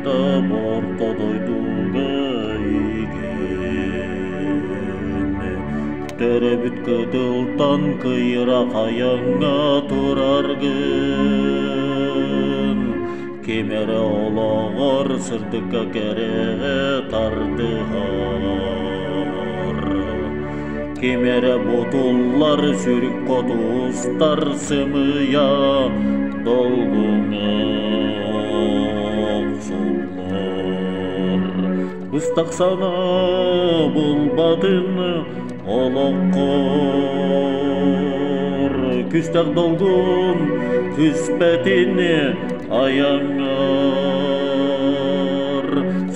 айбыта бортодойдуга ийгене теребит кыдылтан кыйра каяңа тураргын кемере ологор сырдыкка кереге тардыгар кемере ботуллар сүрүк котустар сымыя долгуңа оксулар ыстак сана булбадын олоккор күстак долгун түспетини аяңар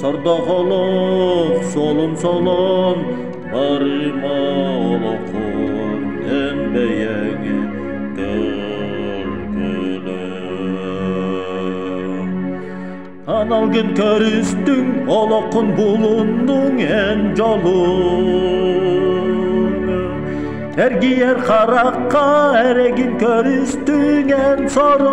сардахолок солун солон барыма олокун энбеяңе төлкөлө анал күн көрүстүң олокун булундуң эн жолуң эргиер каракка эрегин көрүстүң эн сорун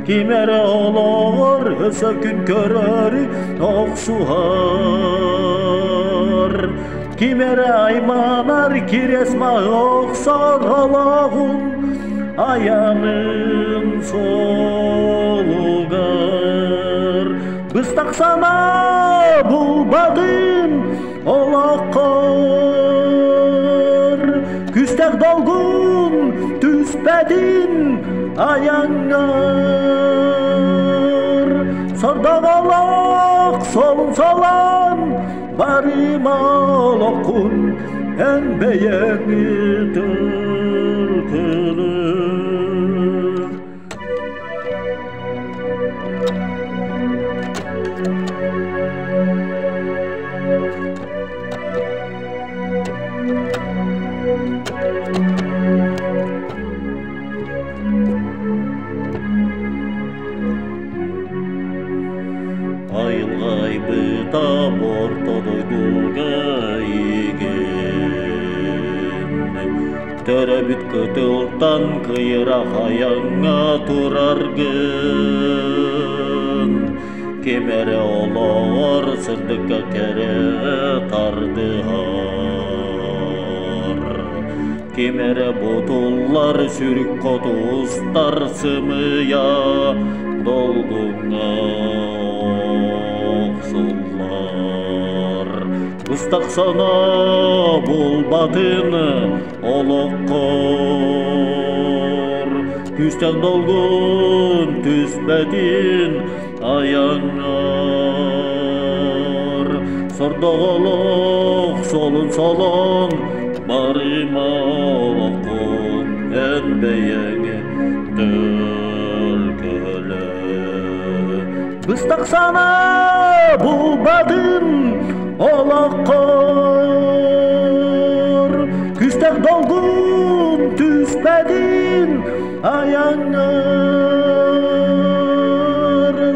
кимере олоор өсө күн көрөрү оксуар кимере айманар киресма оксор ологун аянын солугар ыстак сана булбадын олоккор күстак долгун түспедин аяңар сордоголок солун солон барыма олокун энбеяңи төлкөлө айбыта бортодойдуга ийгене теребит кытылтан кыйра каяңа тураргын кемере олоор сырдыкка кереге тардыгар кемере ботуллар сүрүк котустар сымыя долгуңа оксулар ыстак сана булбадын олоккор күстак долгун түспедин аяңар сордоголок солун солон барыма олокун энбеяңе төлкөлө ыстак сана булбадын олоккор күстак долгун түспедин аяңар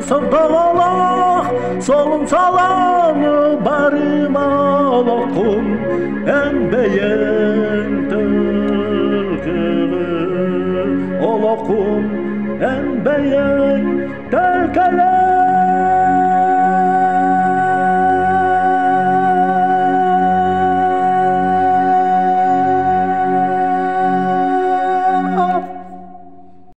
сордоголок солун солон барыма олокун энбеяң төлкөлө олокун энбеяң төлкөлө